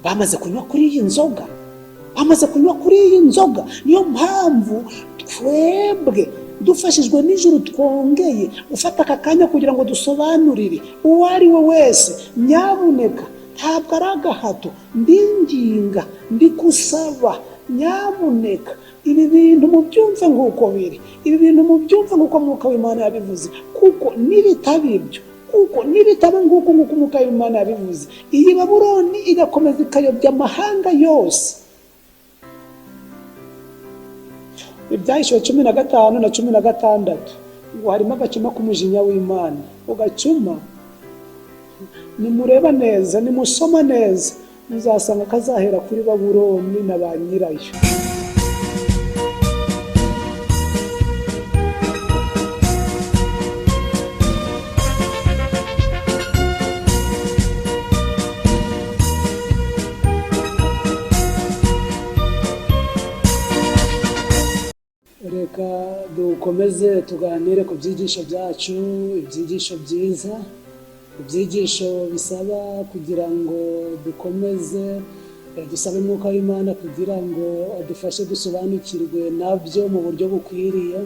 bamaze kunywa kuri iyi nzoga, bamaze kunywa kuri iyi nzoga. Niyo mpamvu twebwe dufashijwe n'ijuru twongeye ufata aka kanya kugira ngo dusobanurire uwo ari we wese. Nyabuneka, ntabwo ari agahato, ndinginga, ndikusaba, nyabuneka ibi bintu mubyumve nk'uko biri, ibi bintu mubyumve nk'uko Mwuka w'Imana yabivuze, kuko nibitaba ibyo, kuko nibitaba nk'uko Mwuka w'Imana yabivuze, iyi Babuloni igakomeza ikayobya amahanga yose. Ibyahishuwe 15 na 16 ngo harimo agacuma k'umujinya w'Imana. Ugacuma nimureba neza, nimusoma neza, muzasanga kazahera kuri Babuloni na ba nyirayo. Reka dukomeze tuganire ku byigisho byacu, ibyigisho byiza, ibyigisho bisaba kugira ngo dukomeze dusabe Mwuka w'Imana kugira ngo adufashe dusobanukirwe nabyo mu buryo bukwiriye.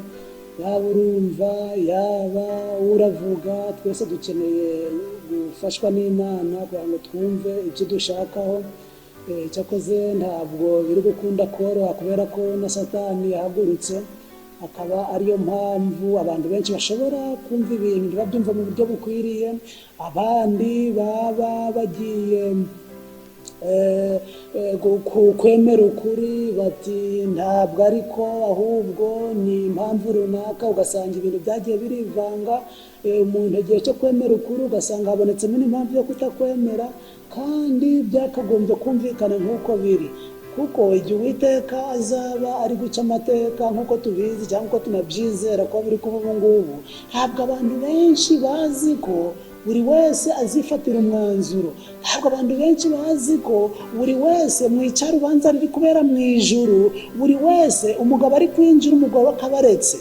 Yaba urumva, yaba uravuga, twese dukeneye gufashwa n'Imana kugira ngo twumve ibyo dushakaho. Cyakoze ntabwo biri gukunda koroha kubera ko na Satani yahagurutse, akaba ariyo mpamvu abantu benshi bashobora kumva ibintu ntibabyumva mu buryo bukwiriye, abandi baba bagiye kwemera ukuri bati ntabwo ariko ahubwo ni impamvu runaka, ugasanga ibintu byagiye birivanga. Umuntu igihe cyo kwemera ukuri ugasanga habonetsemo n'impamvu yo kutakwemera, kandi byakagombye kumvikana nk'uko biri, kuko igihe Uwiteka azaba ari guca amateka nk'uko tubizi cyangwa uko tunabyizera ko biri kuba ubu ngubu, ntabwo abantu benshi bazi ko buri wese azifatira umwanzuro. Ntabwo abantu benshi bazi ko buri wese mu icarubanza riri kubera mu ijuru, buri wese umugabo ari kwinjira umugore akabaretse,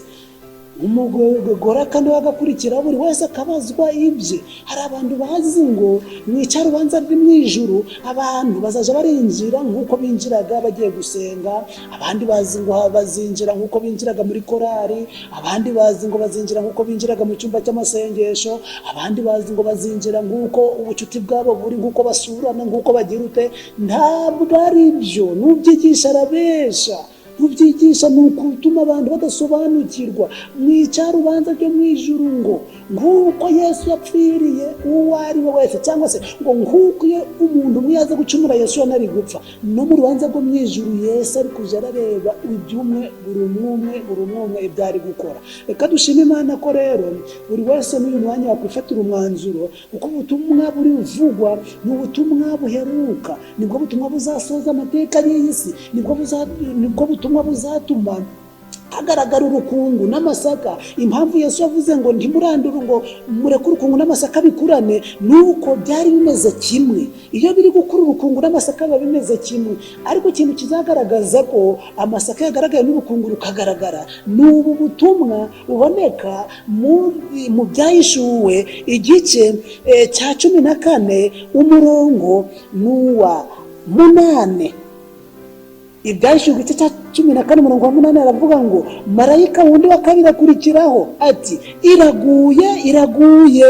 umugore kandi agakurikira, buri wese akabazwa ibye. Hari abantu bazi ngo mu icarubanza riri mu ijuru abantu bazaja barinjira nk'uko binjiraga bagiye gusenga, abandi bazi ngo bazinjira nk'uko binjiraga muri korari, abandi bazi ngo bazinjira nk'uko binjiraga mu cyumba cy'amasengesho, abandi bazi ngo bazinjira nk'uko ubucuti bwabo buri, nk'uko basurana, nk'uko bagira ute. Ntabwo ari byo, n'ubyigisha arabesha. Ubyigisha ni ukutuma abantu badasobanukirwa mu icarubanza ryo mu ijuru, ngo nk'uko Yesu yapfiriye uwo ari we wese, cyangwa se ngo nk'uko umuntu umwe yaza gucumura Yesu yanari gupfa, no mu rubanza rwo mu ijuru Yesu ari kuja arareba iby'umwe buri umwe ibyo ari gukora. Reka dushime Imana ko rero buri wese n'uyu mwanya wakwifatira umwanzuro, kuko ubutumwa buri uvugwa ni ubutumwa buheruka, nibwo butumwa buzasoza amateka y'iyi si, nibwo butumwa buzatuma hagaragara urukungu n'amasaka. Impamvu Yesu yavuze ngo ntimurandure, ngo mureke urukungu n'amasaka bikurane, nuko byari bimeze kimwe. Iyo biri gukura urukungu n'amasaka biba bimeze kimwe, ariko ikintu kizagaragaza ko amasaka yagaragaye n'urukungu rukagaragara ni ubu butumwa buboneka mu Byahishuwe igice cya 14 umurongo n'uwa 8. Ibyahishuwe igice cya 14 umurongo wa 8 aravuga ngo marayika wundi wa kabiri akurikiraho ati iraguye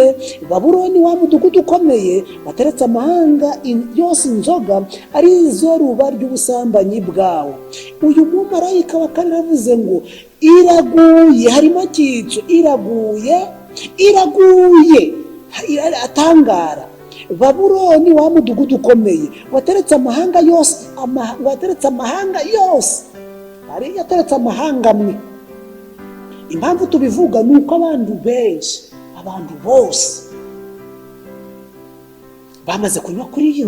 Babuloni, wa mudugudu ukomeye wateretse amahanga yose inzoga, ari izo ruba ry'ubusambanyi bwawo. Uyu mumarayika wa kabiri avuze ngo iraguye, harimo cyico, iraguye atangara. Babuloni, wa mudugudu ukomeye wateretse amahanga yose, ari yateretse amahanga amwe. Impamvu tubivuga ni uko abantu benshi, abantu bose bamaze kunywa kuri iyi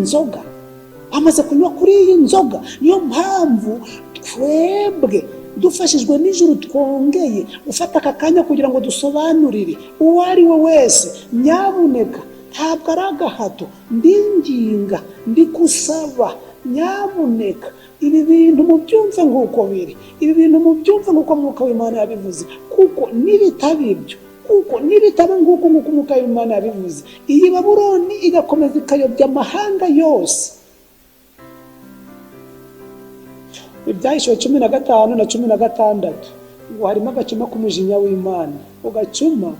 nzoga, niyo mpamvu twebwe dufashijwe n'ijuru twongeye ufata aka kanya kugira ngo dusobanurire uwo ari we wese. Nyabuneka, ntabwo ari agahato, ndinginga, ndikusaba, nyabuneka ibi bintu mubyumve nk'uko biri, ibi bintu mubyumve nk'uko Mwuka w'Imana yabivuze, kuko nibitaba ibyo, kuko nibitaba nk'uko Mwuka w'Imana yabivuze, iyi Babuloni igakomeza ikayobya amahanga yose. Ibyahishuwe 15 na 16 ngo harimo agacuma k'umujinya w'Imana. Ugacuma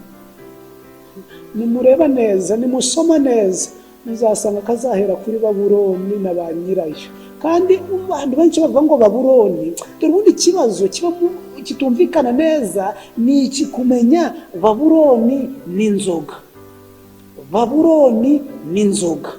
nimureba neza, nimusoma neza, muzasanga kazahera kuri Babuloni na ba nyirayo. Kandi abantu benshi bavuga ngo Babuloni, dore ubundi ikibazo kitumvikana neza ni iki kumenya Babuloni n'inzoga. Babuloni n'inzoga.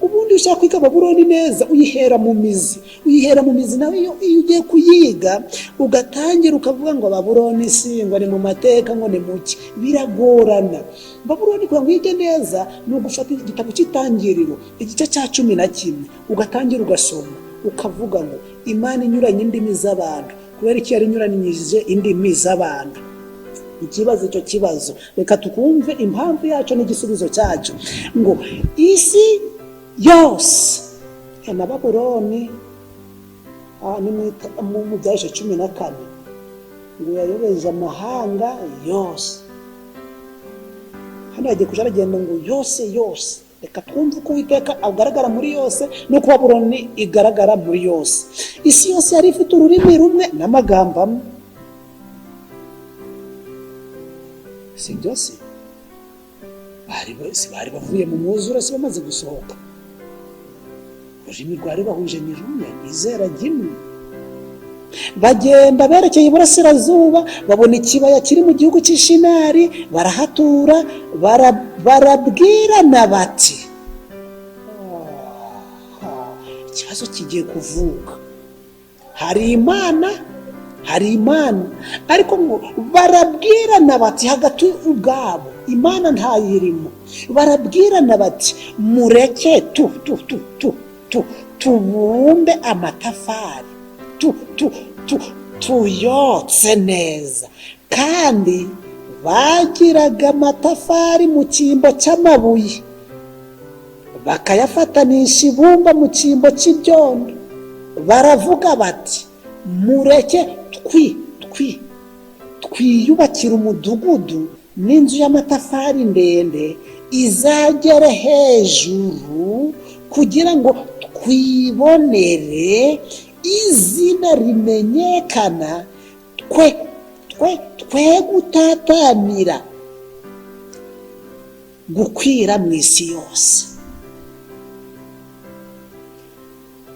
Ubundi ushaka kwiga Babuloni neza uyihera mu mizi. Uyihera mu mizi nawe iyo ugiye kuyiga ugatangira ukavuga ngo Babuloni singwa ni mu mateka ngo ni muki, biragorana. Babuloni kugira ngo uyige neza ni ugufata igitabo cy'Itangiriro igice cya 11 ugatangira ugasoma ukavuga ngo Imana inyuranye indimi z'abantu. Kubera iki yari inyuranyije indimi z'abantu? Ikibazo cyo kibazo reka tukumve impamvu yacu n'igisubizo cyacu. Ngo isi yose na Babuloni ni mu Byahishuwe 14 ngo yayobeje amahanga yose. Hano yagiye kujaragenda ngo yose yose. Reka twumve ko Uwiteka agaragara muri yose no kuba Babuloni igaragara muri yose. Isi yose yari ifite ururimi rumwe n'amagambo amwe. Si byose bari bavuye mu mwuzure, si bamaze gusohoka. Ururimi rwari bahuje ni rumwe, nizera gimwe. Bagenda berekeye iburasirazuba, babona ikibaya kiri mu gihugu cy'Ishinari, barahatura, barabwirana bati ikibazo kigiye kuvuka. Hari Imana ariko ngo barabwirana bati hagati ubwabo Imana ntayirimo. Barabwirana bati mureke tubumbe amatafari tuyotse neza. Kandi bagiraga amatafari mu cyimbo cy'amabuye bakayafatanisha ibumba mu cyimbo cy'ibyondo. Baravuga bati mureke twiyubakira umudugudu n'inzu y'amatafari ndende izagere hejuru kugira ngo twibonere izina rimenyekana, twe gutatanira gukwira mu isi yose.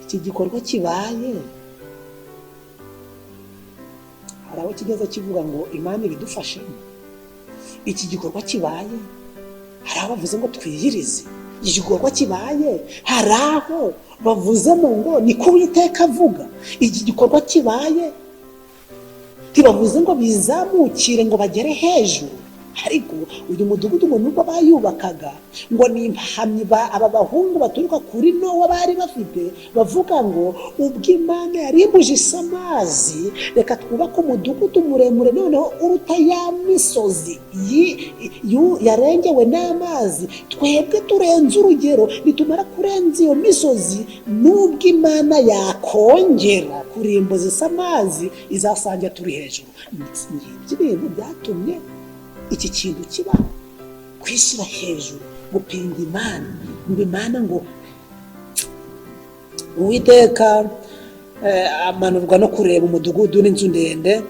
Iki gikorwa kibaye hari aho kigeze kivuga ngo Imana ibidufashemo. Iki gikorwa kibaye hari aho bavuze ngo twiyirize. Iki gikorwa kibaye hari aho bavuzemo ngo ni ko Uwiteka avuga. Iki gikorwa kibaye tibavuze ngo bizamukire ngo bagere hejuru. Ariko uyu mudugudu ngo nubwo bayubakaga ngo ni impamyi aba bahungu baturuka kuri Nowa bari bafite, bavuga ngo ubwo Imana yarimbuje amazi, reka twubake umudugudu muremure noneho uruta ya misozi yarengewe n'amazi. Twebwe turenze urugero, nitumara kurenza iyo misozi nubwo Imana yakongera kurimbuza amazi izasanga turi hejuru. Ibintu byatumye iki kintu kiba kwishyira hejuru, gupinga Imana. Ngo Imana ngo Uwiteka amanurwa no kureba umudugudu n'inzu ndende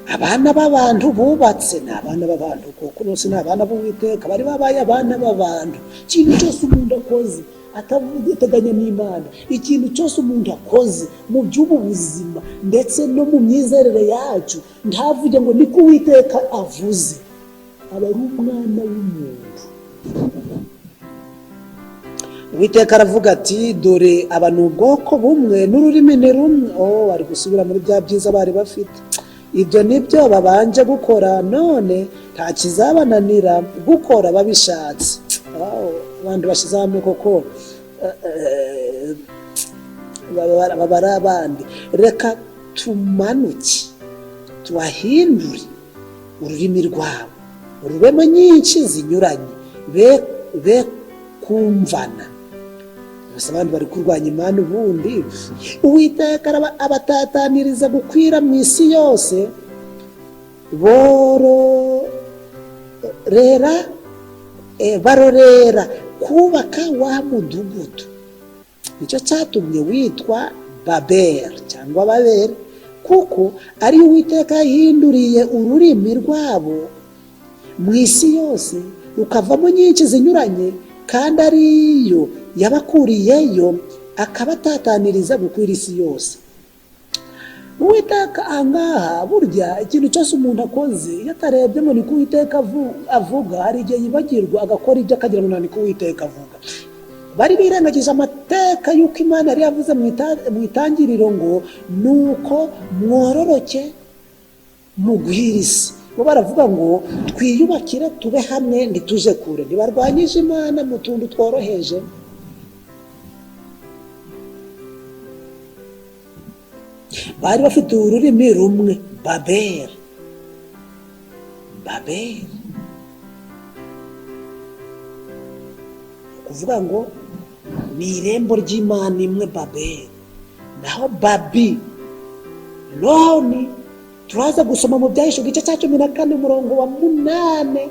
abana b'abantu bubatse. Ni abana b'abantu kuko bose ni abana b'Uwiteka, bari babaye abana b'abantu. Ikintu cyose umuntu akoze atateganya n'Imana, ikintu cyose umuntu akoze mu by'ubu buzima ndetse no mu myizerere yacu, ntavuge ngo niko Uwiteka avuze, aba ari umwana w'umuntu. Uwiteka aravuga ati dore aba ni ubwoko bumwe n'ururimi ni rumwe. Bari gusubira muri bya byiza bari bafite. Ibyo nibyo babanje gukora, none nta kizabananira gukora babishatse. Abandi bashize hamwe koko babara abandi. Reka tumanuke tubahindure ururimi rwabo urubemo nyinshi zinyuranye, be kumvana. Bose abandi bari kurwanya Imana. Ubundi Uwiteka abatataniriza gukwira mu isi yose, barorera kubaka wa mudugudu. Nicyo cyatumye witwa Babeli cyangwa Babeli. kuko ari Uwiteka yahinduriye ururimi rwabo mu isi yose rukavamo nyinshi zinyuranye, kandi ariyo yabakuriyeyo akabatataniriza gukwira isi yose. Uwiteka ahangaha burya ikintu cyose umuntu akoze iyo atarebye ngo niko Uwiteka avuga, hari igihe yibagirwa agakora ibyo akagira ngo niko Uwiteka avuga. Bari birengagije amateka y'uko Imana yari yavuze mu itangiriro ngo nuko mwororoke mugwire isi. Bo baravuga ngo twiyubakire tube hamwe ntituje kure. Ntibarwanyije Imana mu tuntu tworoheje. Bari bafite ururimi rumwe, Babeli. Kuvuga ngo ni irembo ry'Imana imwe, Babeli. Naho Babiloni turaza gusoma mu Byahishuwe igice cya 14 umurongo wa 8.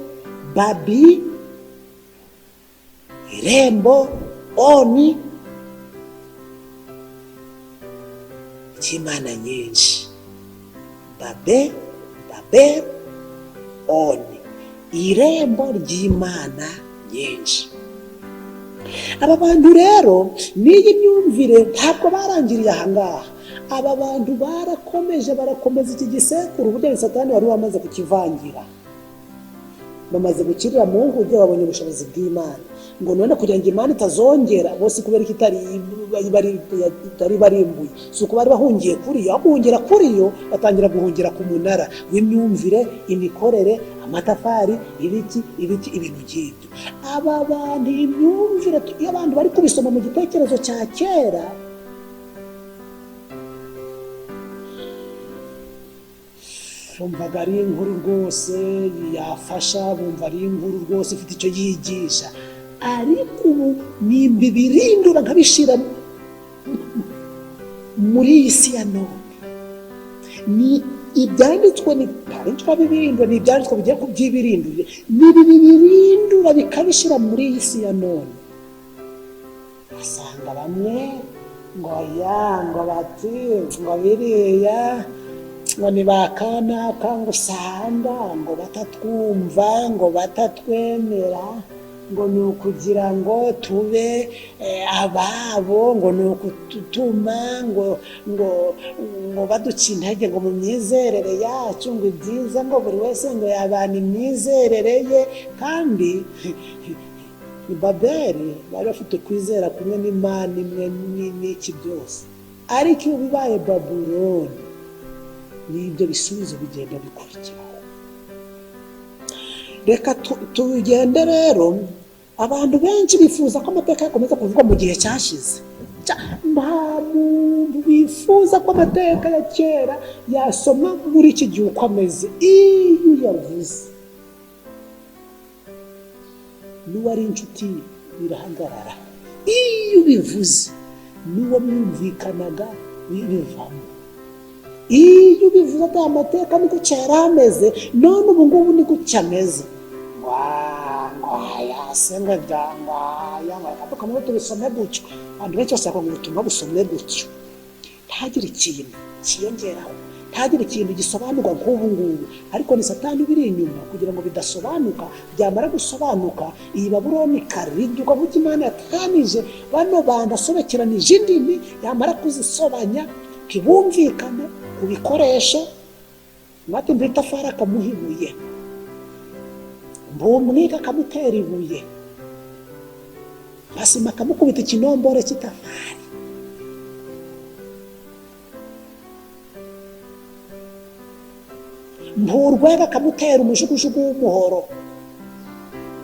Irembo, oni cy'Imana nyinshi. Oni, irembo ry'Imana nyinshi. Aba bantu rero n'iyi myumvire ntabwo barangiriye ahangaha. Aba bantu barakomeza iki gisekuru uburyo Satani wari wamaze kukivangira. Bamaze gukirira mu nguge, babonye ubushobozi bw'Imana, ngo none kugira ngo Imana itazongera bose kubera kitari barimbuye, si uko bari bahungiye kuri yo, bahungira kuri yo batangira guhungira ku munara w'imyumvire, imikorere, amatafari, ibiti ibintu by'ibyo. Aba bantu imyumvire iyo abantu bari kubisoma mu gitekerezo cya kera, bumvaga ari inkuru rwose yafasha, bumva ari inkuru rwose ifite icyo yigisha. Ariko ubu nimba birindura nkabishira muri iyi si ya none, ni ibyanditswe bibirindura, ni ibyanditswe bigiye kubyibirindurira, ni bibirindura bikabishira muri iyi si ya none. Asanga bamwe ngo ngo bati ngo biriya ngo ni bakanaka ngo usanga ngo batatwumva, ngo batatwemera, ngo ni ukugira ngo tube ababo, ngo ni ukututuma ngo baduca intege ngo mu myizerere yacu, ngo ibyiza ngo buri wese ngo yabana imyizerere ye. Kandi ni Babeli bari bafite kwizera kumwe n'Imana imwe n'iki byose. Ariko iyo bibaye Babuloni, n'ibyo bisubizo bigenda bikurikiraho. Reka tugende rero. Abantu benshi bifuza ko amateka yakomeza kuvugwa mu gihe cyashize. Nta muntu bifuza ko amateka ya kera yasoma muri iki gihe uko ameze. Iyo yavuze n'uwari inshuti birahagarara. Iyo bivuze n'uwo mwumvikanaga bivamo. Iyo bivuze ati amateka niko cyari ameze, none ubu ngubu niko cyameze. Yasenga byangaya akavuga ngo tubisome gutyo. Abantu benshi basaba ngo ubutumwa busomwe gutyo, ntagire ikintu kiyongeraho, ntagire ikintu gisobanurwa nk'ubu ngubu. Ariko ni Satani biri inyuma kugira ngo bidasobanuka. Byamara gusobanuka, iyi Babuloni karirwa nk'uko Imana yatanije bano bantu asobekeranije indimi, yamara kuzisobanya kibumvikane ku bikoresho. Mwati mbitafara akamuhibuye, mbumwika akamutera ibuye, basima akamukubita ikinombore cy'itafari. Mburwega akamutera umujugujugu w'umuhoro.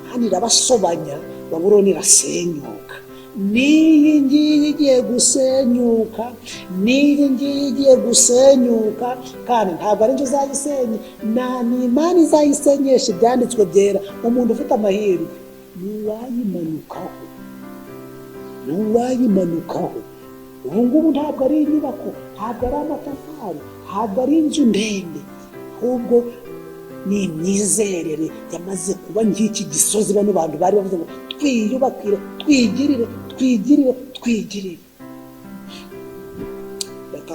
Hano irabasobanya, Babuloni irasenyuka. N'iyi ngiyi igiye gusenyuka, n'iyi ngiyi igiye gusenyuka, kandi ntabwo ari njye uzayisenya, ni Imana izayisenyesha. Ibyanditswe byera. Umuntu ufite amahirwe n'uwayimanukaho. Ubu ngubu ntabwo ari inyubako, ntabwo ari amatafari, ntabwo ari inzu ndende, ahubwo ni imyizerere yamaze kuba ngiki gisozi. Bano bantu bari bavuze ngo twiyubakire, twigirire.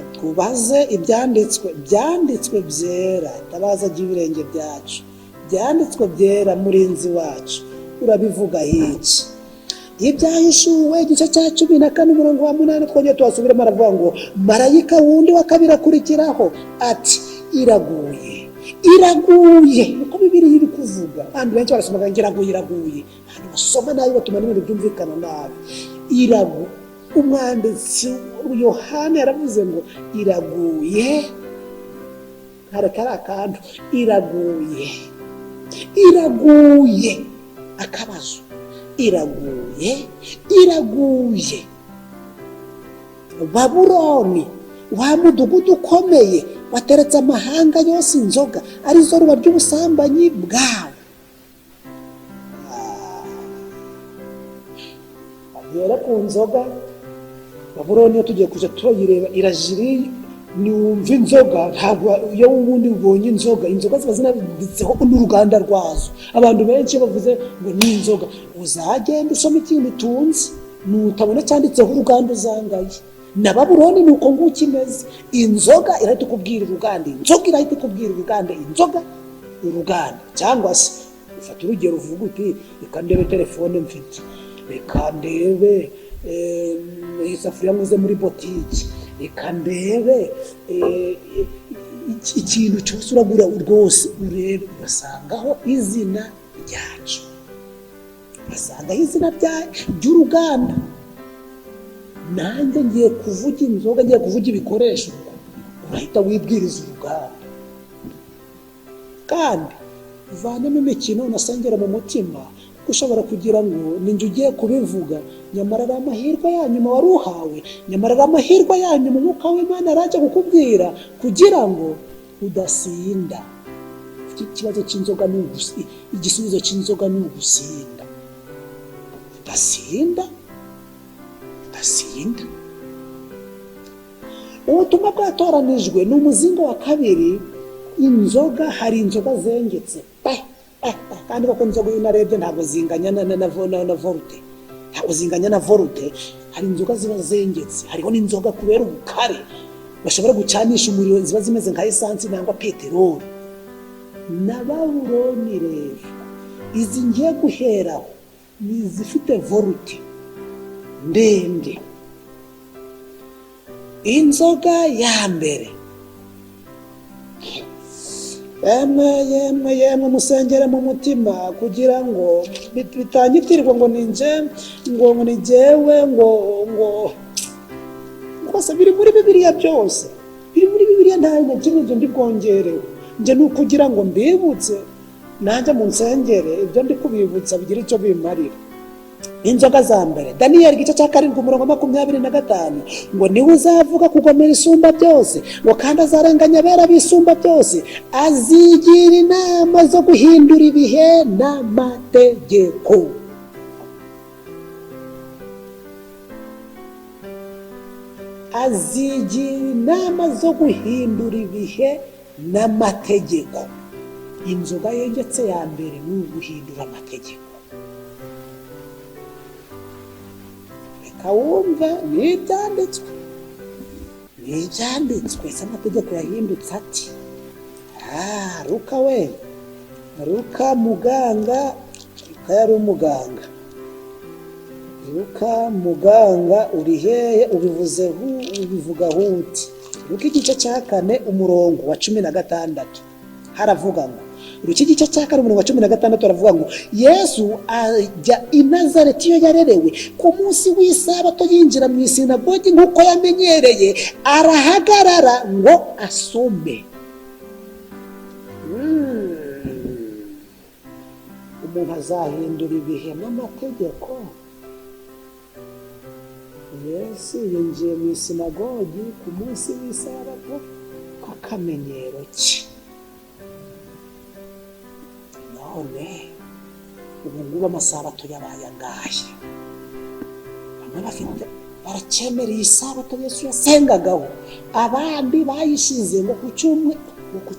tubaze ibyanditswe byera, tabaza ry'ibirenge byacu, byanditswe byera, murinzi wacu, urabivuga iki? Ibyahishuwe igice cya 14:8 twongeye tuhasubiramo, aravuga ngo marayika wundi wa kabiri akurikiraho ati iraguye, uko Bibiliya iri kuvuga. Abantu benshi barasomaga ngo iraguye, abantu basoma nabi batuma n'ibintu byumvikana nabi. Umwanditsi Yohana yaravuze ngo iraguye, harekara akantu, iraguye, akabazo, iraguye. Babuloni, wa mudugudu ukomeye wateretse amahanga yose inzoga, arizo ruba ry'ubusambanyi bwawe. Agera ku nzoga, Babuloni iyo tugiye kuja turayireba irajiri, niwumva inzoga, ntabwo iyo ubundi ubonye inzoga ziba zinabitseho n'uruganda rwazo. Abantu benshi bavuze ngo ni inzoga, uzagenda usoma ikintu utunze, nutabona cyanditseho uruganda uzangaye. Na Babuloni ni uko nguko imeze. Inzoga irahita ikubwira uruganda, inzoga irahita ikubwira uruganda, inzoga uruganda. Cyangwa se ufata urugero uvuga uti reka ndebe telefone mfite, reka ndebe isafuriya nguze muri botiki, reka ndebe ikintu cyose uragura rwose, urebe ugasangaho izina ryacu, ugasangaho izina ry'uruganda. Nanjye ngiye kuvuga inzoga, ngiye kuvuga ibikoresho, urahita wibwiriza uruganda. Kandi uvanemo imikino unasengera mu mutima, ushobora kugira ngo ninjye ugiye kubivuga, nyamara ari amahirwe yanyuma wari uhawe, nyamara ari amahirwe yanyuma Umwuka w'Imana araje kukubwira kugira ngo udasinda. Ikibazo cy'inzoga ni igisubizo cy'inzoga ni ugusinda. Udasinda. Ubutumwa bwatoranijwe ni umuzingo wa kabiri. Inzoga, hari inzoga zengetse, kandi koko inzoga iyo unarebye ntabwo zinganya na volute, ntabwo zinganya na volute. Hari inzoga ziba zengetse, hariho n'inzoga kubera ubukare bashobora gucanisha umuriro, ziba zimeze nka esansi cyangwa peteroli. Na Babuloni rero, izi ngiye guheraho ni izifite volute ndende. Inzoga ya mbere, yemwe musengere mu mutima kugira ngo bitanyitirwa ngo ninje, ngo ni jyewe, ngo rwose biri muri Bibiliya byose, biri muri Bibiliya, nta na kimwe ndi bwongerewe. Nje ni ukugira ngo mbibutse, nanjye mu nsengere ibyo ndi kubibutsa bigira icyo bimarira. Inzoga za mbere, Daniyeli igice cya 7:25 ngo niwe uzavuga kugomera isumba byose, ngo kandi azarenganya abera bisumba byose, azigira inama zo guhindura ibihe n'amategeko. Azigira inama zo guhindura ibihe n'amategeko. Inzoga yengetse ya mbere ni uguhindura amategeko. Wumva n'ibyanditswe se amategeko yahindutse ati. Ruka muganga, Ruka yari umuganga. Ruka muganga uri hehe? ubivuga huti. Ruka igice cya 4:16 haravuga ngo, Ruka igice cya 4:16 aravuga ngo Yesu ajya i Nazareti iyo yarerewe, ku munsi w'isabato yinjira mu isinagogi nk'uko yamenyereye, arahagarara ngo asome. Umuntu azahindura ibihe n'amategeko. Yesu yinjiye mu isinagogi ku munsi w'isabato kw'akamenyero cye. None ubu ngubu amasabato yabaye angahe? Bamwe baracyemereye isabato Yesu yasengagaho, abandi bayishize ngo ku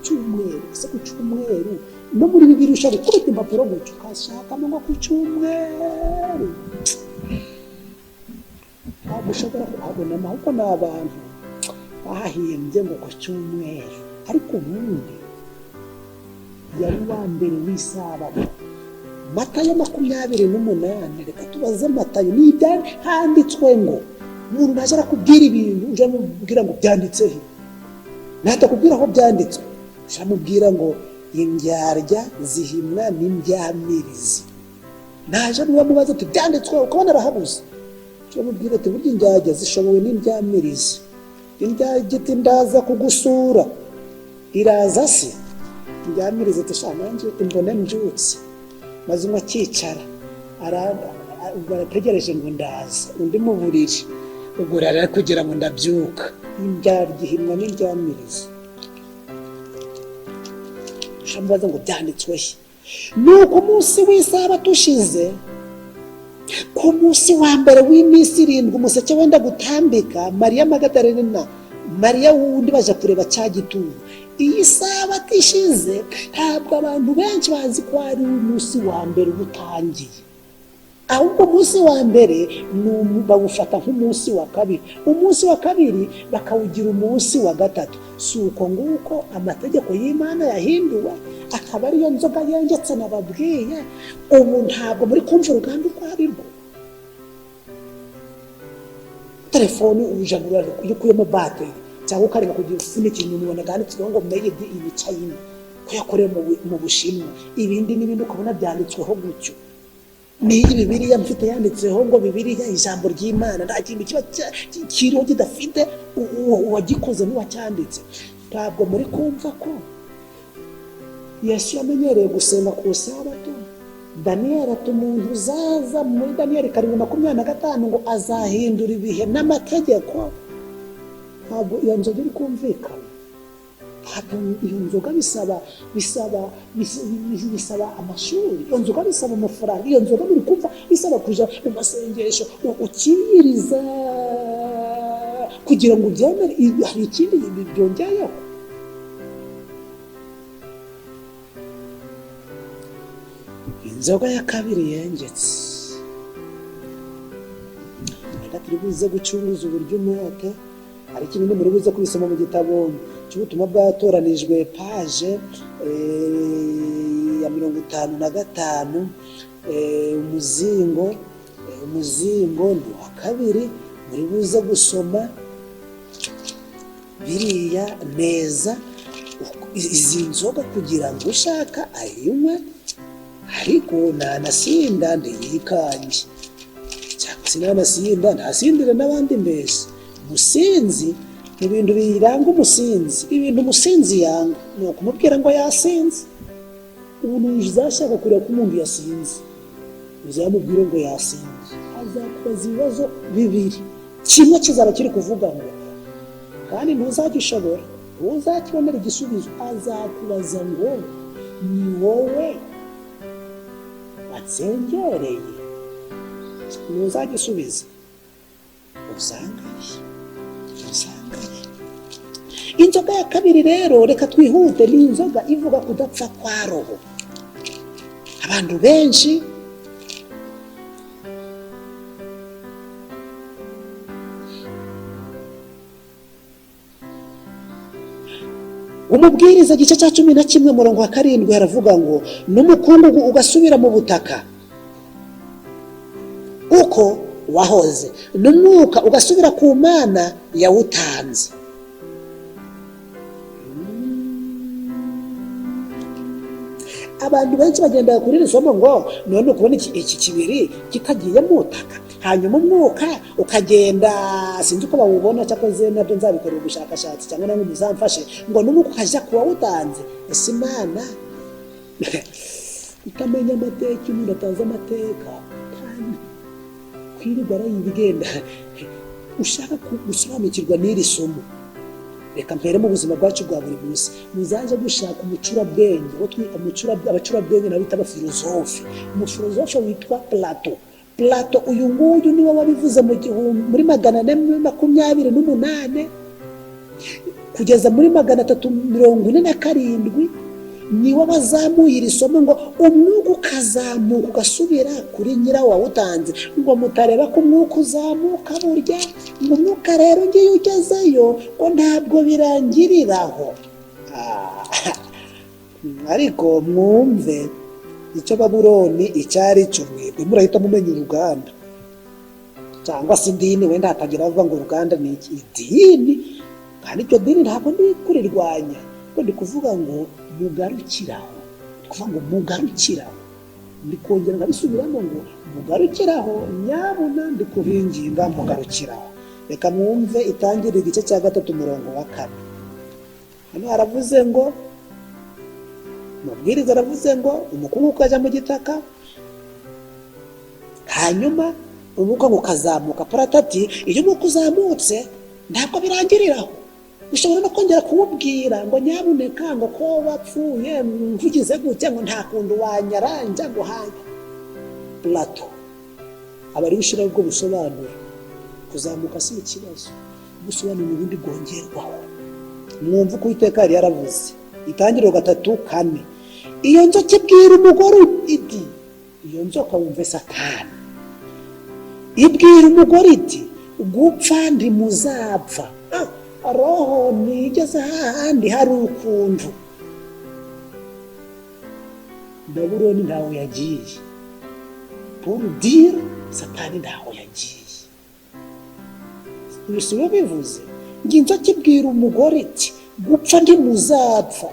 cyumweru. No muri Bibiliya ushaka gukubita impapuro gutyo ukashakamo ngo ku cyumweru. Ntabwo ushobora kuhabona, ahubwo ni abantu bahimbye ngo ku cyumweru, ariko ubundi yari wa mbere w'isabato. Matayo 28, reka tubaze Matayo, ni handitswe ngo umuntu naje arakubwira ibintu uje mubwira ngo byanditse he, natakubwira aho byanditswe, shamubwira ngo indyarya zihimwa n'indyamirizi. Naje mubaza ati byanditswe ukabona arahabuze, shamubwira ati burya indyarya zishobowe n'indyamirizi. Indyarya iti ndaza kugusura, iraza se? Indyamirizi ati sha nanjye imbona mbyutse, maze umwe akicara barategereje ngo ndaza, undi mu buriri ubwo rero kugira ngo ndabyuka. Indyarya ihimwa n'indyamirizi. Shambaza ngo byanditswe he? Nuko umunsi w'isabato ushize, ku munsi wa mbere w'iminsi 7 umuseke wenda gutambika, Mariya Magadalena, Mariya wundi baje kureba cya gituro. Iyi sabato ishize ntabwo abantu benshi bazi ko ari umunsi wa mbere utangiye, ahubwo umunsi wa mbere bawufata nk'umunsi wa kabiri, umunsi wa kabiri bakawugira umunsi wa gatatu. Si uko nguko amategeko y'Imana yahinduwe, akaba ariyo nzoga yengetse nababwiye. Ubu ntabwo muri kumva uruganda uko ari rwo. Telefone ujagura ukuyemo bateri cyangwa ukareka kugira ufunike inyuma, ubona byanditsweho ngo made in China, ko yakorewe mu Bushinwa. Ibindi n'ibindi ukabona byanditsweho gutyo. Ni Bibiliya mfite yanditseho ngo Bibiliya ijambo ry'Imana, nta kintu kiba kiriho kidafite uwagikoze n'uwacyanditse. Ntabwo muri kumva ko Yesu yamenyereye gusenga ku sabato. Daniyeli ati umuntu uzaza muri Daniyeli 7:25 ngo azahindura ibihe n'amategeko. Ntabwo iyo nzoga iri kumvikana. Ntabwo iyo nzoga bisaba amashuri, iyo nzoga bisaba amafaranga, iyo nzoga biri kumva bisaba kuja mu masengesho ukiriza kugira ngo ubyemere. Hari ikindi byongeyeho. Inzoga ya kabiri yengetse, reka turi buze gucunguza uburyo umwete. Hari ikintu muri buze kubisoma mu gitabo cy'ubutumwa bwatoranijwe page ya 55, umuzingo ni wa kabiri. Muri buze gusoma biriya neza izi nzoga kugira ngo ushaka ayinywe, ariko ntanasinda ndiyikanje, cyangwa se ntanasinda ntasindire n'abandi. Mbese umusinzi ni ibintu biranga umusinzi. Ibintu umusinzi yanga ni ukumubwira ngo yasinze. Umuntu uzashaka kureba ko umuntu yasinze, uzamubwire ngo yasinze, azakubaza ibibazo bibiri. Kimwe kizaba kiri kuvuga ngo, kandi ntuzagishobora, ntuzakibonera igisubizo. Azakubaza ngo ni wowe watsengereye? Ntuzagisubiza. Usangaye. Inzoga ya kabiri rero, reka twihute, ni inzoga ivuga kudapfa kwa roho. Abantu benshi Umubwiriza igice cya 11:7 haravuga ngo n'umukungugu ugasubira mu butaka uko wahoze, n'umwuka ugasubira ku Mana yawutanze. Abantu benshi bagenda kuri risomo ngo none ukubona iki kibiri kitagiye mu butaka, hanyuma umwuka ukagenda, sinzi uko bawubona, cyakoze nabyo nzabikorera ubushakashatsi cyangwa namwe muzamfashe, ngo n'umwuka ukajya kuba wutanze. Ese Imana utamenya amateka, umuntu atazi amateka, kwirirwa arayibigenda ushaka gusobanukirwa n'iri somo. Reka mpere mu buzima bwacu bwa buri munsi, muzaje gushaka umucurabwenge, abacurabwenge nabo bita abafilozofe. Umufilozofe witwa Plato. Uyu nguyu niwe wabivuze muri 428 kugeza muri 347. niwe bazamuye iri somo ngo umwuka ukazamuka ugasubira kuri nyirawo wawutanze, ngo mutareba ko umwuka uzamuka burya, ngo umwuka rero ngiye ugezeyo ngo ntabwo birangiriraho. Ariko mwumve icyo Babuloni icyari cyo, mwebwe murahita mumenya uruganda cyangwa se idini. Wenda hatagira avuga ngo uruganda ni iki, idini. Kandi iryo dini ntabwo ndi kurirwanya, ko ndi kuvuga ngo mugarukiraho, kuvuga ngo mugarukiraho, ndi kongera nkabisubiramo ngo mugarukiraho, nyabuna ndi kubinginga mugarukiraho. Reka mwumve Itangiriro igice cya 3 umurongo wa 4. Hano haravuze ngo, amabwiriza aravuze ngo umukungu ukajya mu gitaka, hanyuma umwuka ukazamuka. Paratati, iyo umwuka uzamutse ntabwo birangiriraho, ushobora no kongera kumubwira ngo nyabuneka ngo ko wapfuye mvugize gutya ngo nta kundu wanyaranja ngo hanya Plato aba ari gushyiraho ubwo busobanuro. Kuzamuka si ikibazo, gusobanura ubundi bwongerwaho. Mwumva uko Uwiteka yari yaravuze. Itangiriro 3:4, iyo nzoka ibwira umugore iti, iyo nzoka wumve Satani ibwira umugore iti gupfa ndi muzapfa. Roho nigeze hahandi hari ukuntu. Babuloni ntaho yagiye, pour dire Satani ntaho yagiye. Bisubiye bivuze ngo inzoka ibwira umugore iti gupfa ndi muzapfa.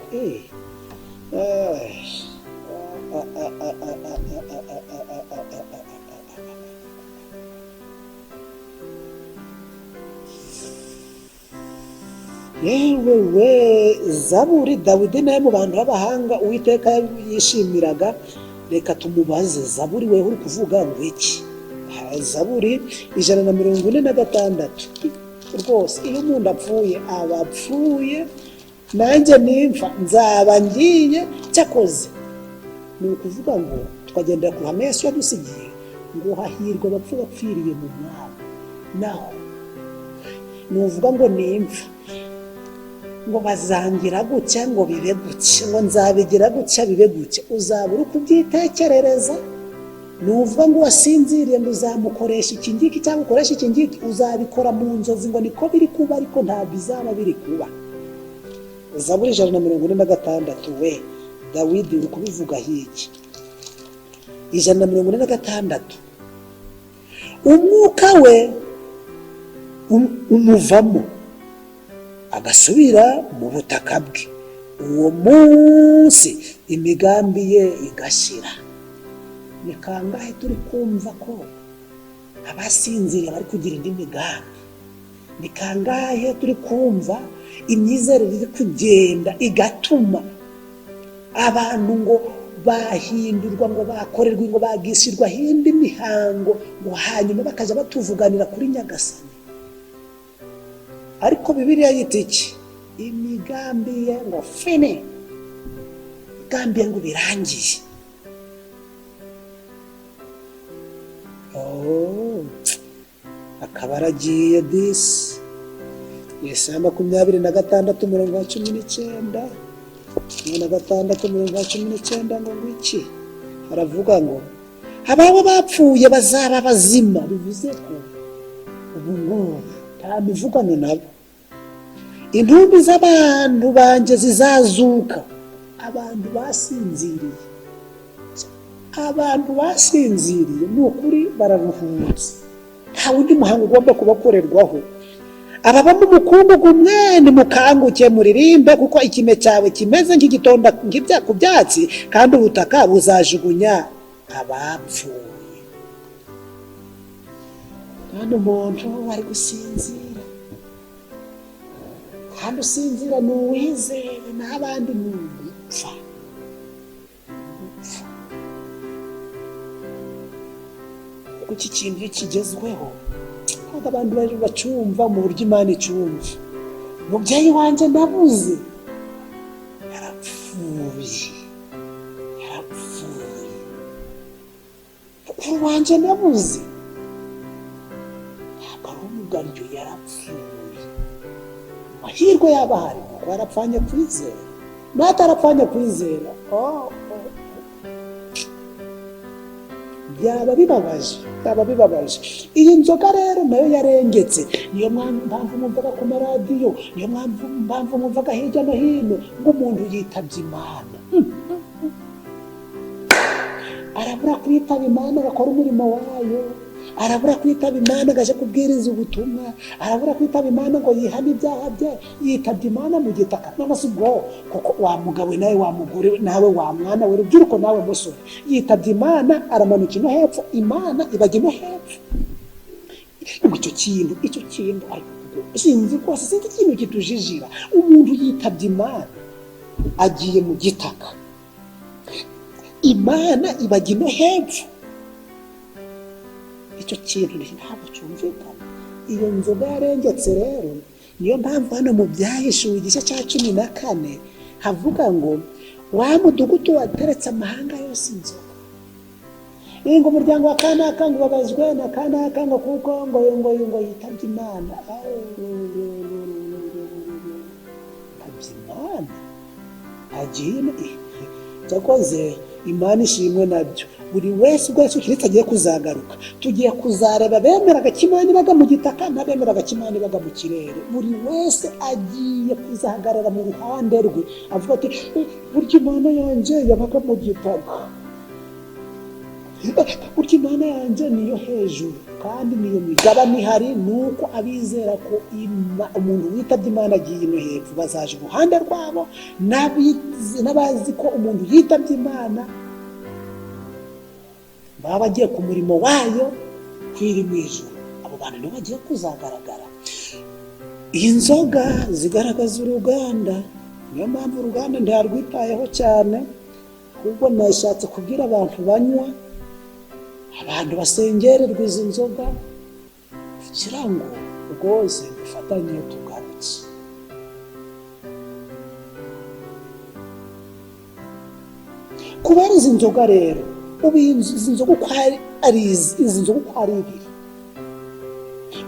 Yewe Zaburi, Dawidi nawe mu bantu b'abahanga Uwiteka yishimiraga. Reka tumubaze Zaburi, wewe uri kuvuga ngo iki? Zaburi 146. Rwose iyo umuntu apfuye aba apfuye, nanjye nimfa nzaba ngiye. Cyakoze ni ukuvuga ngo twagendera ku ruhame Yesu yadusigiye ngo hahirwa abapfu bapfiriye mu mwami. Naho nuvuga ngo nimfa ngo bazangira gutya ngo bibe gutya, ngo nzabigira gutya bibe gutya, uzaba uri kubyitekerereza. Nuvuga ngo wasinziriye ngo uzamukoresha iki ngiki cyangwa ukoresha iki ngiki, uzabikora mu nzozi ngo niko biri kuba, ariko ntabwo bizaba biri kuba. Zaburi 146, we Dawidi uri kubivuga hiki. 146, umwuka we umuvamo agasubira mu butaka bwe, uwo munsi imigambi ye igashira. Ni kangahe turi kumva ko abasinziriye bari kugira indi migambi? Ni kangahe turi kumva imyizerere iri kugenda igatuma abantu ngo bahindurwa, ngo bakorerwa, ngo bagishirwa indi mihango, ngo hanyuma bakaja batuvuganira kuri Nyagasani. Ariko Bibiliya yita iki? Imigambi ye ngo fine, imigambi ye ngo birangiye. Akaba aragiye disi. Yesaya 26 umurongo wa 19, 26 umurongo wa 19 ngo iki? Haravuga ngo ababo bapfuye bazaba bazima. Bivuze ko ubu ngubu nta mivugano nabo. Intumbi z'abantu banje zizazuka. Abantu basinziriye, abantu basinziriye ni ukuri bararuhutse, nta wundi muhango ugomba kubakorerwaho. Ababa mu mukungugu mwe nimukanguke muririmbe, kuko ikime cyawe kimeze nk'igitonda ku byatsi, kandi ubutaka buzajugunya abapfuye. Kandi umuntu ari gusinzira, kandi usinzira ni uwizeye, n'abandi ni ugupfa. Kuki kintu kigezweho kandi abantu bari bacumva mu buryo Imana icumva. Umubyeyi wanjye nabuze yarapfuye, mukuru wanjye nabuze ntabwo ari umugaryo, yarapfuye. Amahirwe y'abahari kuko yarapfanye kwizera. n'atarapfanye kwizera. byaba bibabaje. Iyi nzoga rero nayo yarengetse. Niyo mpamvu mwumvaga ku maradiyo, niyo mpamvu mwumvaga hirya no hino ngo umuntu yitabye Imana. Arabura kwitaba Imana agakora umurimo wayo, arabura kwitaba Imana agaje kubwiriza ubutumwa, arabura kwitaba Imana ngo yihane ibyaha bye, yitabye Imana mu gitaka. None se ubwo kuko wa mugabo nawe, wa mugore nawe, wa mwana we, rubyiruko nawe musore, yitabye Imana aramanuka ino hepfo, Imana ibajya ino hepfo. Icyo kintu sinzi rwose, sinzi ikintu kitujijira. Umuntu yitabye Imana agiye mu gitaka, Imana ibajya ino hepfo. Icyo kintu ntabwo cyumvikana. Iyo nzoga yarengetse rero, niyo mpamvu hano mu Byahishuwe igice cya 14 havuga ngo wa mudugudu wateretse amahanga yose inzoga. Ngo umuryango wa kanaka ngo babazwe na kanaka ngo kuko ngo yitabye Imana. Imana agiye cyakoze, Imana ishimwe nabyo. Buri wese ubwo Yesu Kristo agiye kuzagaruka, tugiye kuzareba bemeraga Imana ibaga mu gitaka n'abemeraga Imana ibaga mu kirere. Buri wese agiye kuzahagarara mu ruhande rwe avuga ati burya Imana yanjye yabaga mu gitaka, burya Imana yanjye niyo hejuru kandi niyo migabane ihari. Nuko abizera ko umuntu witabye Imana agiye ino hepfo bazaje uruhande rwabo, n'abazi ko umuntu yitabye Imana baba bagiye ku murimo wayo kwiri mu ijuru. Abo bantu nibo bagiye kuzagaragara. Inzoga zigaragaza uruganda, niyo mpamvu uruganda ntarwitayeho cyane, ahubwo nashatse kubwira abantu banywa, abantu basengererwa izi nzoga, kugira ngo rwose dufatanye tugarutse. Kubera izi nzoga rero, ubu izi nzoga uko ari ibiri,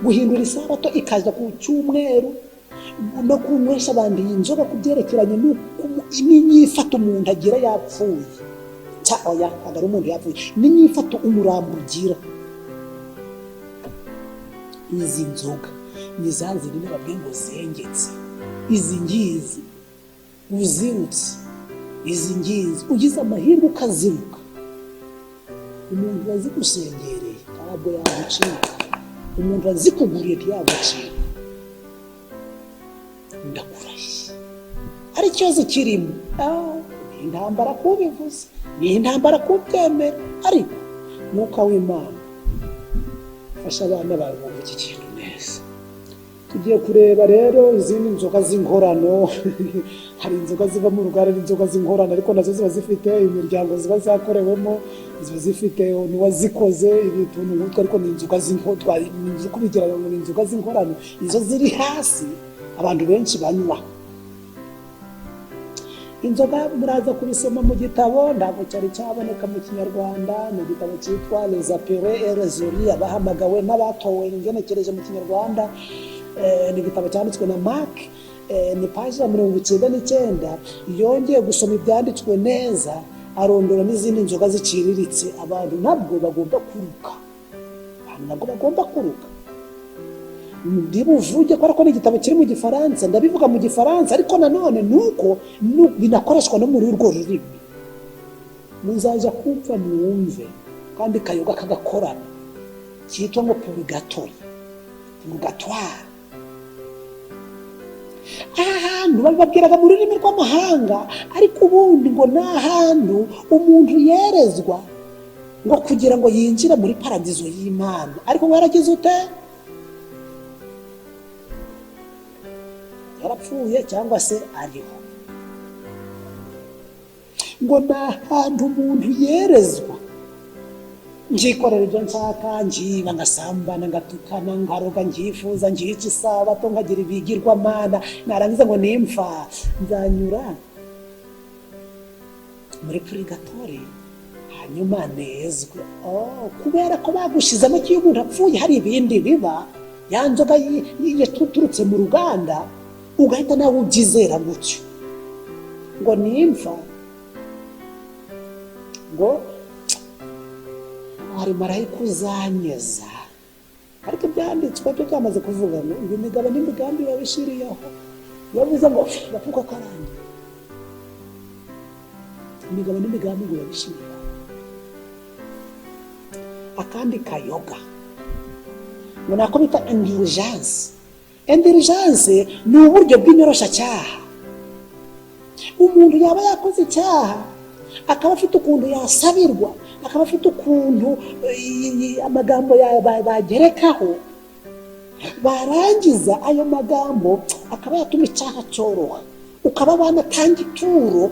guhindura isabato ikaza ku cyumweru no kunywesha abantu iyi nzoga ku byerekeranye n'inyifato umuntu agira yapfuye, cyangwa ari umuntu yapfuye, n'inyifato umurambo ugira. Izi nzoga ni za zindi babwiye ngo zengetse, izi ngizi uzirutse, izi ngizi ugize amahirwe ukaziruka, umuntu wazigusengereye ntabwo yagucika, umuntu wazikuguriye ntiyagucika. Ndakurahiye ari ikibazo kirimo, ni intambara kubivuze, ni intambara kubyemera, ariko Mwuka w'Imana fasha abana bawe bumva iki kintu neza. Tugiye kureba rero izindi nzoga z'inkorano. Hari inzoga ziva mu ruganda n'inzoga z'inkorano, ariko nazo ziba zifite imiryango ziba zakorewemo, ziba zifite n'uwazikoze ibintu nk'utwo, ariko ni inzoga z'inkorano, ni kubigira ngo ni inzoga z'inkorano, izo ziri hasi abantu benshi banywa. Inzoga muraza kubisoma mu gitabo, ntabwo cyari cyaboneka mu Kinyarwanda. Ni igitabo cyitwa Les Apérés et les Oris, abahamagawe n'abatowe, ngenekereje mu Kinyarwanda. Ni igitabo cyanditswe na Mark, ni paji ya 99. Yongeye gusoma ibyanditswe neza, arondora n'izindi nzoga ziciriritse. Abantu nabwo bagomba kuruka, ndibuvuge ko ni igitabo kiri mu Gifaransa, ndabivuga mu Gifaransa, ariko nanone nuko binakoreshwa no muri urwo rurimi. Muzaja kumva mwumve, kandi kayoga kagakorana cyitwa ngo purgatoire. Ahantu bababwiraga mu rurimi rw'amahanga, ariko ubundi ngo ni ahantu umuntu yerezwa ngo kugira ngo yinjire muri paradizo y'Imana. Ariko waragize ute? Yarapfuye cyangwa se ariho. Ngo ni ahantu umuntu yerezwa, njikorera ibyo nshaka, njiba, ngasambana, ngatukana, ngaroga, njifuza, njica isabato, nkagira ibigirwamana, narangiza ngo nimpfa nzanyura muri purgatoire, hanyuma nezwe. Kubera ko bagushyizemo ko iyo umuntu apfuye hari ibindi biba, ya nzoga yaturutse mu ruganda, ugahita nawe ubyizera gutyo. ngo nimfa ngo hari marayika uzanyeza, ariko ibyanditswe byo byamaze kuvuga ngo imigabo n'imigambi babishiriyeho, bavuze ngo bavuga karangiye, imigabo n'imigambi ngo babishiriyeho. Akandi kayoga ngo nako bita indulgence. Indulgence ni uburyo bw'inyoroshyacyaha. Umuntu yaba yakoze icyaha akaba afite ukuntu yasabirwa, akaba afite ukuntu amagambo bagerekaho, barangiza ayo magambo akaba yatuma icyaha cyoroha, ukaba wanatanga ituro,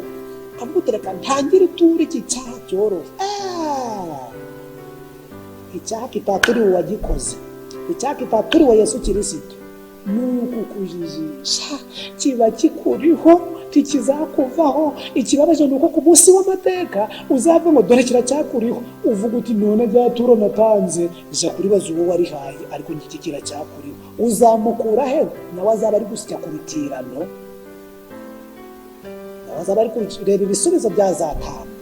ukavuga uti reka ntangire ituro iki cyaha cyoroha. Icyaha kitaturiwe uwagikoze, icyaha kitaturiwe Yesu Kirisito, nuko kujijisha kiba kikuriho tikizakuvaho. Ikibabaje nuko ku munsi w'amateka uzava ngo dore kiracyakuriho, uvuga uti none rya turo natanze ija kuribaza uwo warihaye, ariko ngiki kiracyakuriho. Uzamukura he? Nawe azaba ari gusya ku bitirano, nawe azaba ari kureba ibisubizo byazatanga.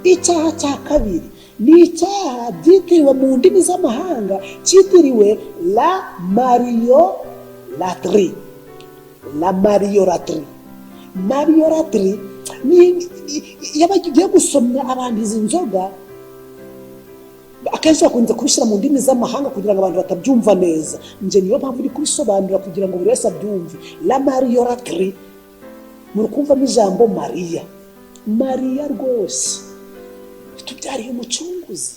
Icyaha cya kabiri ni icyaha byitiriwe mu ndimi z'amahanga, cyitiriwe la mariolatrie. La mariolatrie, mariolatrie ni yabagiye gusomya abantu izi nzoga, akenshi bakunze kubishyira mu ndimi z'amahanga kugira ngo abantu batabyumva neza. Nje niyo mpamvu uri kubisobanura kugira ngo buri wese abyumve. La mariolatrie muri kumvamo ijambo Mariya. Mariya rwose tubyariye umucunguzi.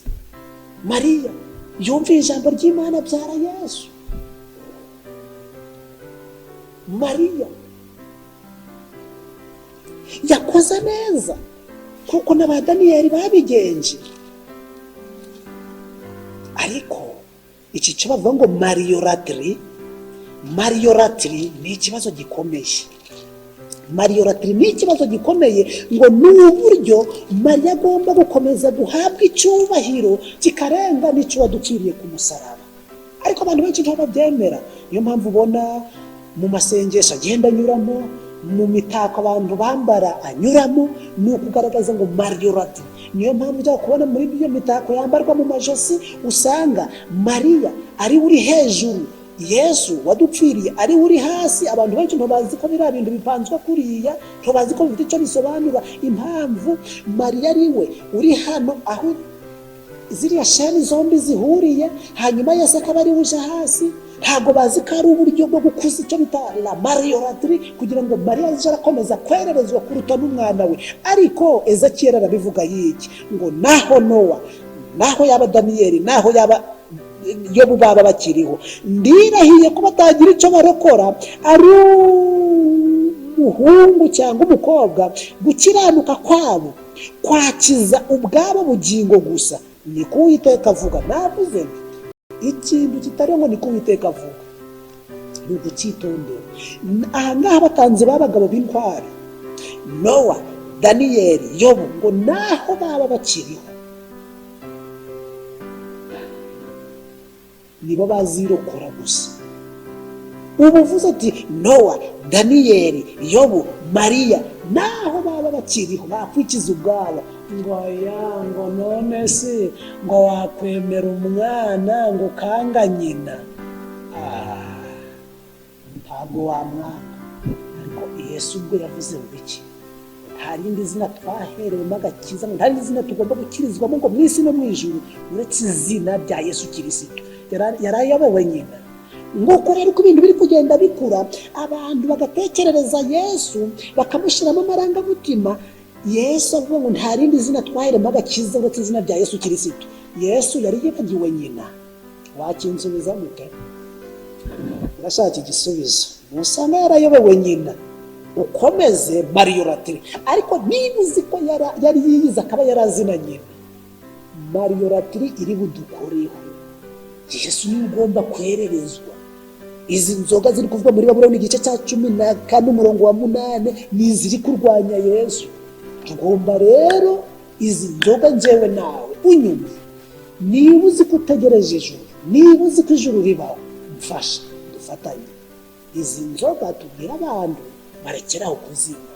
Mariya yumviye ijambo ry'Imana abyara Yesu. Mariya yakoze neza kuko n'aba Daniyeli babigenje, ariko iki cyo bavuga ngo mariolatrie ni ikibazo gikomeye. Mariolatrie ni ikibazo gikomeye, ngo ni uburyo Mariya agomba gukomeza guhabwa icyubahiro kikarenga n'icyo wadukiriye ku musaraba, ariko abantu benshi ntabwo babyemera. Niyo mpamvu ubona mu masengesho agenda anyuramo, mu mitako abantu bambara anyuramo, ni ukugaragaza ngo mariolatrie. Niyo mpamvu ujya kubona muri iyo mitako yambarwa mu majosi usanga Mariya ari uri hejuru, Yesu wadupfiriye ari uri hasi. Abantu benshi ntibazi ko biriya bintu bipanzwe kuriya, ntibazi ko bifite icyo bisobanura. Impamvu Mariya ari we uri hano aho ziriya sheni zombi zihuriye, hanyuma Yesu akaba ari uje hasi. Ntabwo bazi ko ari uburyo bwo gukuza icyo bita la mariolatrie, kugira ngo Mariya aje arakomeza kwererezwa kuruta n'umwana we. Ariko Ezekiyeli arabivuga yiki ngo naho Nowa, naho yaba Daniyeli, naho yaba Yobu baba bakiriho, ndirahiye ko batagira icyo barokora ari umuhungu cyangwa umukobwa, gukiranuka kwabo kwakiza ubwabo bugingo gusa. Niko Uwiteka avuga. Navuze ikintu kitari ngo niko Uwiteka avuga, ni ugucyitondera. Aha ngaha batanze b'abagabo b'intwari, Nowa, Daniyeli, Yobu, ngo naho baba bakiriho nibo bazirokora gusa. Ubu uvuze ati Nowa, Daniyeli, Yobu, Mariya, naho baba bakiriho bakwikiza ubwabo, ngo ngo none se ngo wakwemera umwana ngo kanga nyina? Ntabwo wamwanga. Ariko Yesu ubwo yavuze ngo iki? Nta rindi zina twaherewemo agakiza, nta rindi zina tugomba gukirizwamo ngo mu isi no mu ijuru uretse izina rya Yesu Kirisito. Yarayobowe nyina. Nguko rero uko ibintu biri kugenda bikura, abantu bagatekerereza Yesu bakamushyiramo amarangamutima. Yesu avuga ngo nta rindi zina twaherewemo agakiza uretse izina rya Yesu Kirisito. Yesu yari yibagiwe nyina. Wakinsubiza mute? Urashaka igisubizo? Musanga yarayobowe nyina. Ukomeze mariolatrie. Ariko niba uzi ko yari yiyiza akaba yarazina nyina, mariolatrie iri budukoreho. Yesu niwe ugomba kwererezwa. Izi nzoga ziri kuvuga muri Babuloni igice cya 14 umurongo wa 8 ni ziri kurwanya Yesu. Tugomba rero izi nzoga njyewe nawe unyumve, niba uzi ko utegereje ijuru, niba uzi ko ijuru ribaho, mfasha dufatanye. Izi nzoga tubwira abantu barekeraho kuzinywa,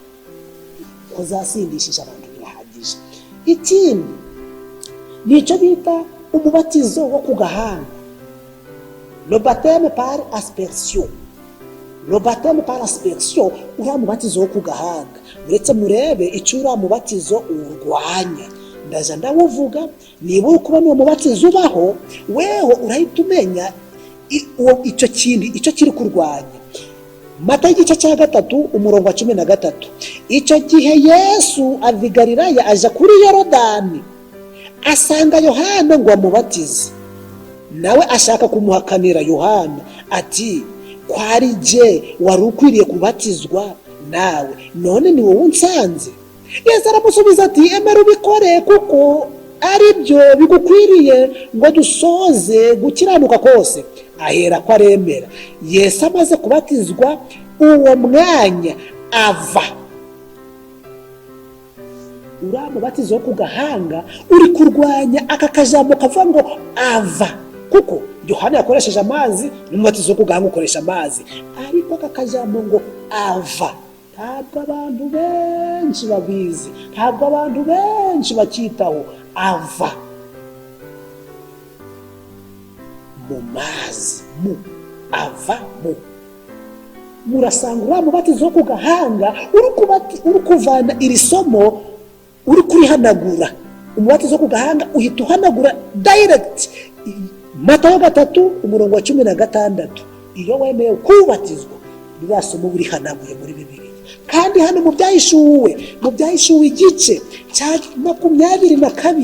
ko zasindishije abantu birahagije. Ikindi nicyo bita umubatizo wo ku gahanga, le baptême par aspersion. Le baptême par aspersion uriya mubatizo wo ku gahanga, uretse murebe icyo uriya mubatizo urwanya. Ndaza ndawuvuga, niba uri kubona uwo mubatizo ubaho, weho urahita umenya icyo kindi icyo kiri kurwanya. Matayo igice cya 3 umurongo wa 13. Icyo gihe Yesu ava i Galilaya aja kuri Yorodani, asanga Yohana ngo amubatize. Nawe ashaka kumuhakanira Yohana ati, kwari je wari ukwiriye kubatizwa nawe, none ni wowe unsanze? Yesu aramusubiza ati, emera ubikore kuko ari byo bigukwiriye ngo dusoze gukiranuka kose. Ahera ko aremera. Yesu amaze kubatizwa, uwo mwanya ava. Uriya mubatizo wo ku gahanga uri kurwanya aka kajambo kavuga ngo ava, kuko Yohana yakoresheje amazi n'umubatizo wo ku gahanga ukoresha amazi, ariko aka kajambo ngo ava ntabwo abantu benshi babizi, ntabwo abantu benshi bakitaho. Ava mu mazi, ava mu. Murasanga uriya mubatizo wo ku gahanga uri kuvana iri somo, uri kurihanagura. Umubatizo wo ku gahanga uhita uhanagura direct. Matayo 3 umurongo wa 16, iyo wemeye kubatizwa ririya somo urihanaguye muri Bibiliya. Kandi hano mu byahishuwe igice cya 22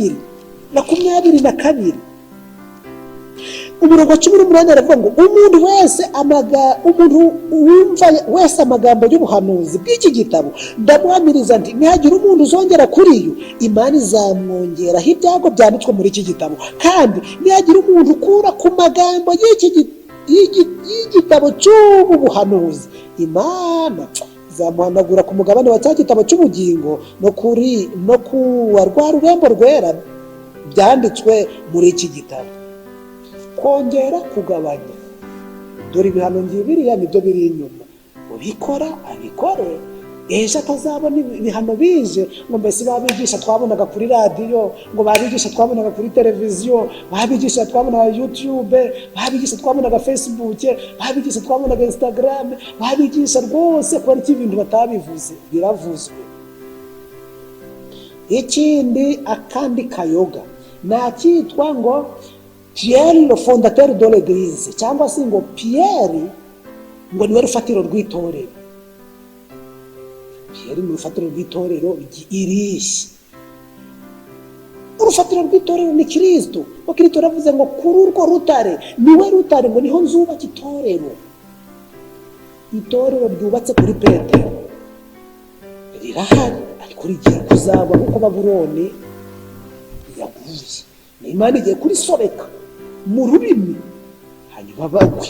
umurongo wa 18 aravuga ngo umuntu wumva wese amagambo y'ubuhanuzi bw'iki gitabo, ndamuhamiriza nti nihagira umuntu uzongera kuri yo, Imana izamwongeraho ibyago byanditswe muri iki gitabo. Kandi nihagira umuntu ukura ku magambo y'igitabo cy'ubu buhanuzi, Imana izamuhanagura ku mugabane wa cya gitabo cy'ubugingo no kuwa rwa rurembo rwera byanditswe muri iki gitabo. Kongera kugabanya, dore ibihano biriya nibyo biri inyuma. Ubikora abikore, ejo atazabona ibihano bije ngo mbese babigisha twabonaga kuri radiyo, ngo babigisha twabonaga kuri televiziyo, babigisha twabonaga YouTube, babigisha twabonaga Facebook, babigisha twabonaga Instagram, babigisha rwose ko ari ibintu batabivuze, biravuzwe. Ikindi akandi kayoga nakitwa ngo Pierre le fondateur de l'église, cyangwa se ngo Pierre ngo niwe rufatiro rw'itorero. Pierre ni urufatiro rw'itorero irishi. Urufatiro rw'itorero ni Kristo. Wa Kristo ravuze ngo kuri urwo rutare niwe rutare, ngo niho nzubaka itorero. Itorero ryubatse kuri Petero rirahari, ariko rigiye kuzaba nk'uko Babuloni yaguye. Ni Imana igiye kurisobeka mu rurimi, hanyuma bagwe.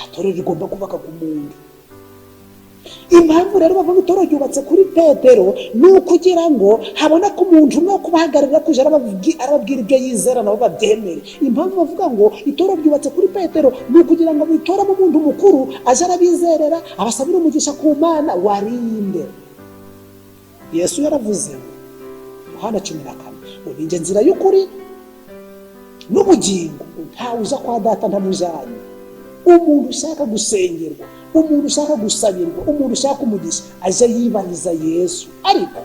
Itorero rigomba kubaka ku muntu. Impamvu rero bavuga itorero ryubatse kuri Petero ni ukugira ngo habona ko umuntu no kubahagararira kuja arababwira ibyo yizera nabo babyemere. Impamvu bavuga ngo itorero ryubatse kuri Petero ni ukugira ngo bitoramo umuntu mukuru aje arabizerera, abasabira umugisha ku Mana warinde. Yesu yaravuze Yohana 14, ngo ninjye nzira y'ukuri n'ubugingo, ntawe uza kwa data ntamujanye. Umuntu ushaka gusengerwa, umuntu ushaka gusabirwa, umuntu ushaka umugisha aje yibariza Yesu. Ariko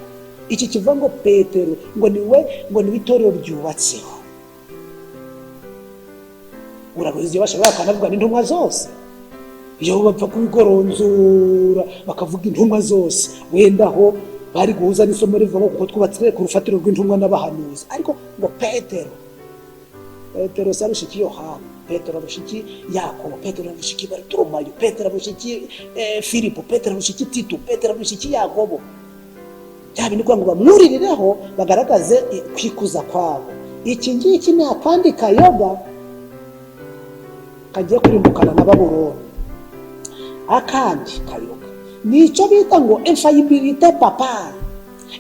iki kivuga ngo Petero ngo niwe itorero ryubatseho. Urabizi bashobora kanavuga n'intumwa zose, iyo bapfa kubigoronzora bakavuga intumwa zose, wenda ho bari guhuza n'isomo rivuga ko twubatse ku rufatiro rw'intumwa n'abahanuzi. Ariko ngo Petero sarushiki Yohana, Petero arushiki Yakobo, Petero arushiki Bartolomayo, Petero arushiki Filipo, Petero arushiki Tito, Petero arushiki Yakobo. Byabi ni ngo bamwuririreho bagaragaze kwikuza kwabo. Iki ngiki ni akandi kayoga kagiye kurimbukana na Babuloni. Akandi kayoga nico bita ngo infaillibilité papale.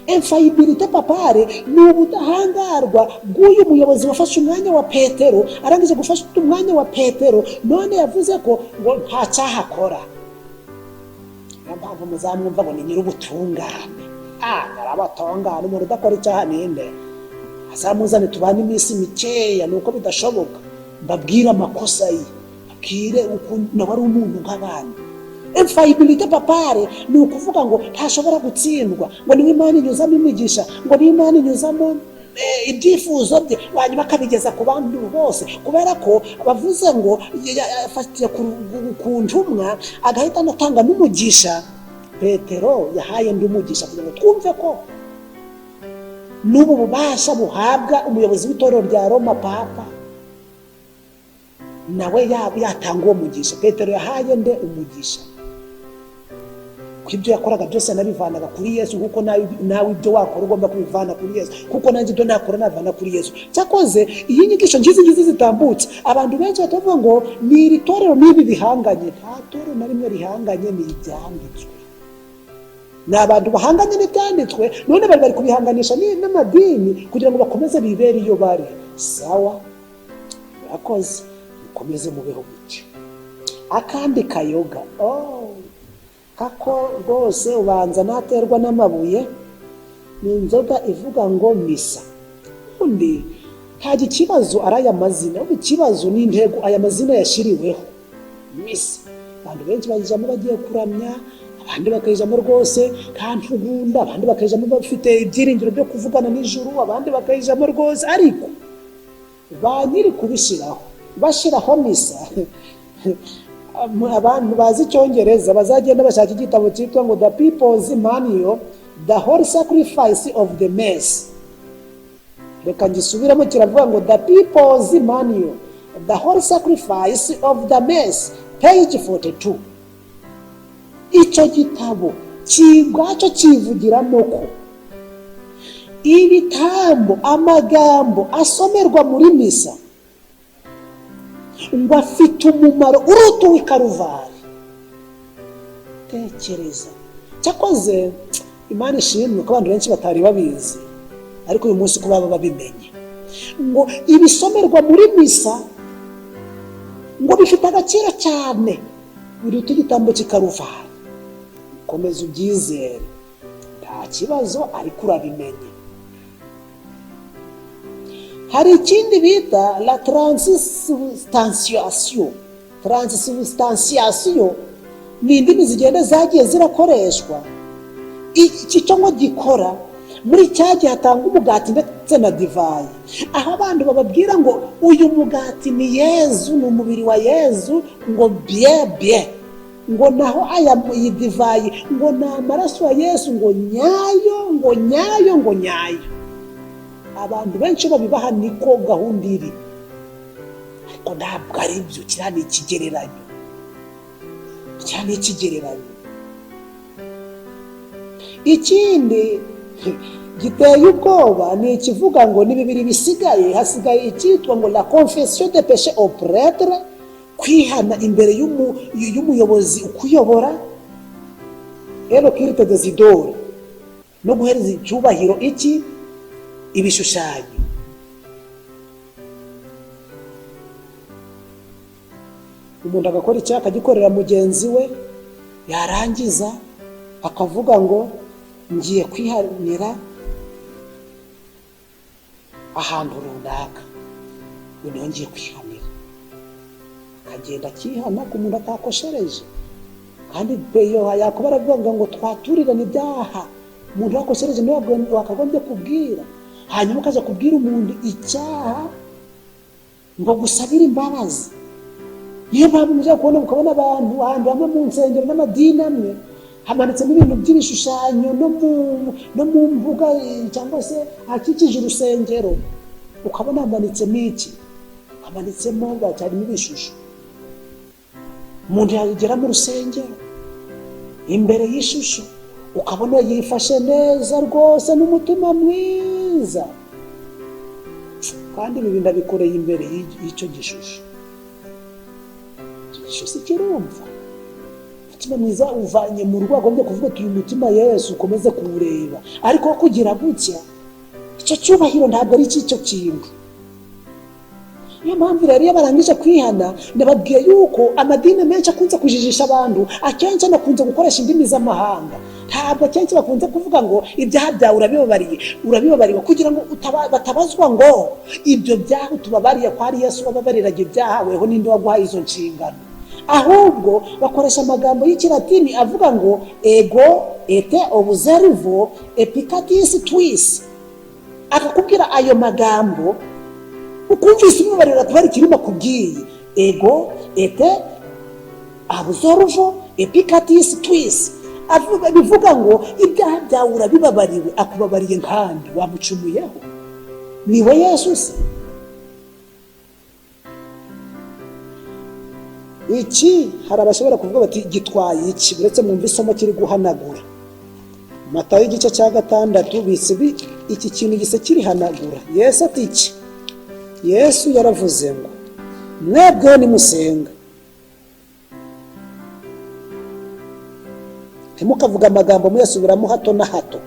Infaillibilité papale ni ubudahangarwa bw'uyu muyobozi wafashe umwanya wa Petero, arangije gufasha umwanya wa Petero, none yavuze ko ngo nta cyaha akora. Mpamvu muzamwumva ngo ni nyir'ubutungane, nyarabatongana, umuntu udakora icyaha ninde? Azamuzane tubane iminsi mikeya, nuko bidashoboka. Mbabwire amakosa ye, mbabwire ukuntu nawe ari umuntu nk'abandi. Infallibilité papale ni ukuvuga ngo ntashobora gutsindwa, ngo niwe Imana inyuzamo imigisha, ngo niwe Imana inyuzamo ibyifuzo bye, hanyuma akabigeza ku bantu bose, kubera ko bavuze ngo afatiye ku ntumwa agahita anatanga n'umugisha. Petero yahaye ndi umugisha kugira ngo twumve ko n'ubu bubasha buhabwa umuyobozi w'itorero rya Roma, Papa, nawe yatanga uwo mugisha. Petero yahaye nde umugisha, ibyo yakoraga byose nabivanaga kuri Yesu, kuko nawe ibyo wakora ugomba kubivana kuri Yesu, kuko nanjye ibyo nakora navana kuri Yesu. Cyakoze iyi nyigisho ngizi zitambutse, abantu benshi batavuga ngo ni iri torero n'ibi bihanganye. Nta torero na rimwe rihanganye, ni ibyanditswe. Ni abantu bahanganye n'ibyanditswe, none bari kubihanganisha n'amadini kugira ngo bakomeze bibere iyo bari. Sawa, murakoze, mukomeze mubeho gutya. Akandi kayoga, kako rwose ubanza naterwa n'amabuye, ni inzoga ivuga ngo misa. Undi nta ikibazo ari aya mazina, ikibazo ni intego aya mazina yashiriweho. Misa abantu benshi bayijamo bagiye kuramya, abandi bakayijamo rwose kandi ugunda, abandi bakayijamo bafite ibyiringiro byo kuvugana n'ijuru, abandi bakayijamo rwose. Ariko ba nyiri kubishiraho bashiraho misa abantu bazi Icyongereza bazagenda bashaka igitabo cyitwa ngo The People's Manual, The Holy Sacrifice of the Mass. Reka ngisubiramo, kiravuga ngo The People's Manual, The Holy Sacrifice of the Mass, page 42. Icyo gitabo kibwacyo kivugiramo ko ibitambo, amagambo asomerwa muri misa ngo afite umumaro uruta uw'i Karuvari. Tekereza. Cyakoze Imana ishimwe ko abantu benshi batari babizi, ariko uyu munsi kuba babimenye ngo ibisomerwa muri misa ngo bifite agaciro cyane biruta igitambo cy'i Karuvari. Komeza ubyizere, nta kibazo, ariko urabimenye. Hari ikindi bita la transubstantiation. Transubstantiation ni indimi zigenda zagiye zirakoreshwa. Iki cyo ngo gikora muri cyagiye hatanga umugati ndetse na divayi, aho abantu bababwira ngo uyu mugati ni Yezu, ni umubiri wa Yezu, ngo bien, ngo naho aya divayi ngo ni amaraso ya Yesu, ngo nyayo. Abantu benshi babibaha niko gahunda iri, ariko ntabwo ari byo. Kiriya ni ikigereranyo. Ikindi giteye ubwoba ni ikivuga ngo ni bibiri bisigaye, hasigaye icyitwa ngo la confession de péché au prêtre, kwihana imbere y'umuyobozi ukuyobora, ero kirite des idoles, no guhereza icyubahiro ibishushanyo. Umuntu agakora icyaha akagikorera mugenzi we, yarangiza akavuga ngo ngiye kwihanira ahantu runaka, niho ngiye kwihanira. Akagenda akihana ku muntu atakoshereje, kandi yakuba aravuga ngo twaturirane ibyaha. Umuntu wakoshereje niwe wakagombye kubwira, hanyuma ukaza kubwira umuntu icyaha ngo gusabira imbabazi. Niyo mpamvu mujya kubona mukabona abantu ahantu hamwe mu nsengero n'amadini amwe hamanitsemo ibintu by'ibishushanyo no mu mbuga cyangwa se hakikije urusengero, ukabona hamanitsemo iki, hamanitsemo bacyarimo ibishusho. Umuntu yagera mu rusengero imbere y'ishusho ukabona yifashe neza rwose n'umutima mwiza, kandi ibi bintu abikoreye imbere y'icyo gishusho. Si kirumva umutima mwiza uvanye mu rugo, agombye kuvuga ati uyu mutima Yesu ukomeze kuwureba, ariko kugira gutya icyo cyubahiro ntabwo ari icyo kintu. Niyo mpamvu rero iyo barangije kwihana, nababwiye yuko amadini menshi akunze kujijisha abantu, akenshi anakunze gukoresha indimi z'amahanga. Ntabwo akenshi bakunze kuvuga ngo ibyaha byawe urabibabariwe, kugira ngo batabazwa ngo ibyo byaha tubabariye ko ari Yesu wababariraga ibyaha, weho ninde waguhaye izo nshingano. Ahubwo bakoresha amagambo y'ikilatini avuga ngo ego ete observo epicatis tuis. Akakubwira ayo magambo ukumvise umubarira kubera kirimo kubwiye ego ete observo epicatis tuis. Bivuga ngo ibyaha byawe urabibabariwe, akubabariye kandi wamucumuyeho. Niwe Yesu se. Iki hari abashobora kuvuga bati gitwaye iki, uretse mwumva isomo kiri guhanagura. Matayo igice cya 6 bise iki kintu gise kirihanagura. Yesu ati iki? Yesu yaravuze ngo mwebwe nimusenga ntimukavuga amagambo muyasubiramo hato na hato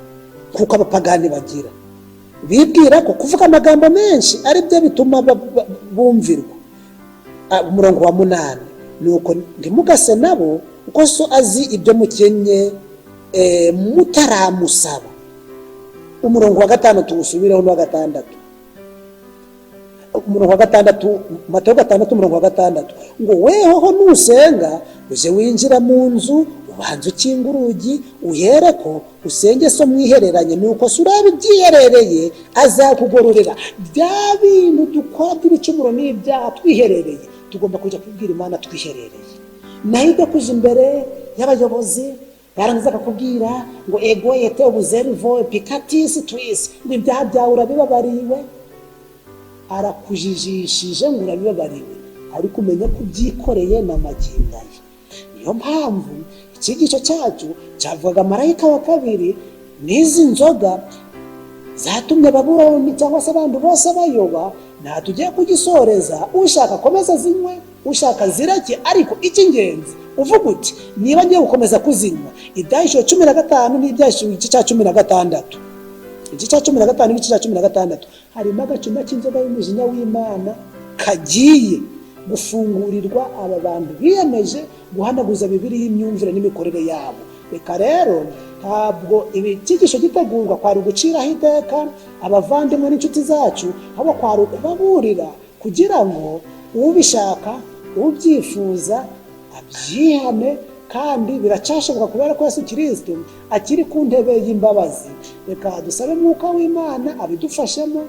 kuko abapagani bagira, bibwira ko kuvuga amagambo menshi ari byo bituma bumvirwa. Umurongo wa 8 nuko ntimugase nabo uko so azi ibyo mukenye mutaramusaba. Umurongo wa 5 tuwusubireho no wa 6. Umurongo wa 6, Matayo 6 umurongo wa 6 ngo weho nusenga uje winjira mu nzu, ubanza ukinga urugi, uhereko usenge so mwihereranye, nuko surabe byiherereye azakugororera. Bya bintu dukora by'ibicumuro n'ibyaha twiherereye, tugomba kujya kubwira Imana twiherereye. Nahide kuja imbere y'abayobozi barangiza akakubwira ngo ego ete observo epicatis tuis, ngo ibyaha byawe urabibabariwe. Arakujijishije ngo urabibabariwe, ariko umenya ko byikoreye n'amagingo ye. Niyo mpamvu icyigisho cyacu cyavugaga marayika wa 2 n'izi nzoga zatumye Babuloni cyangwa se abantu bose bayoba. Nta tugiye kugisoreza, ushaka komeza zinywe, ushaka zirake, ariko icy'ingenzi uvuga uti niba ngiye gukomeza kuzinywa, Ibyahishwe 15 n'Ibyahishwe igice cya 16. Igice cya 15 n'igice cya 16 harimo agacuma cy'inzoga y'umujinya w'Imana kagiye gufungurirwa aba bantu biyemeje guhanaguza Bibiliya y'imyumvire n'imikorere yabo. Reka rero ntabwo ibicyigisho gitegurwa kwari uguciraho iteka abavandimwe n'inshuti zacu, abo kwari ukubaburira kugira ngo ubishaka ubyifuza abyihane, kandi biracashoboka kubera ko Yesu Kristo akiri ku ntebe y'imbabazi. Reka dusabe Mwuka w'Imana abidufashemo.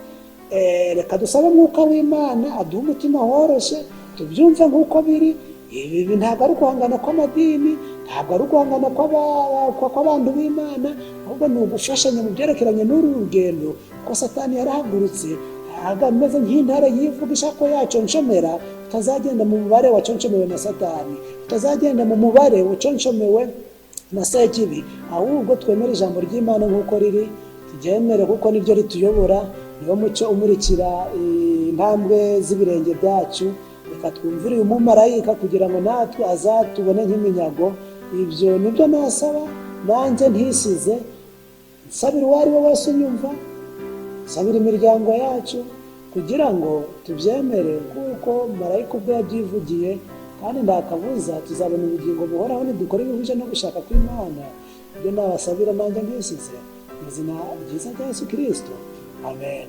Reka dusabe Mwuka w'Imana aduhe umutima woroshe, tubyumve nk'uko biri. Ibi ntabwo ari guhangana kw'amadini, ntabwo ari guhangana kw'abantu b'Imana, ahubwo ni ugufashanya mu byerekeranye n'uru rugendo. Ko Satani yarahagurutse agameze nk'intare yivugisha ko yaconshomera, utazagenda mu mubare waconcomewe na Satani, utazagenda mu mubare waconcomewe na Sekibi, ahubwo twemere ijambo ry'Imana nk'uko riri, turyemere kuko niryo rituyobora, niwo mucyo umurikira intambwe z'ibirenge byacu. Reka twumvire uyu mumarayika kugira ngo natwe azatubone nk'iminyago. Ibyo nibyo nasaba, nanjye ntisize nsabira uwo ari we wese unyumva, nsabira imiryango yacu kugira ngo tubyemere kuko marayika ubwo yabyivugiye, kandi ndakabuza tuzabona ubugingo buhoraho nidukora ibihuje no gushaka kw'Imana. Ibyo nabasabira nanjye ntisize mu izina ryiza rya Yesu Kristo. Amen.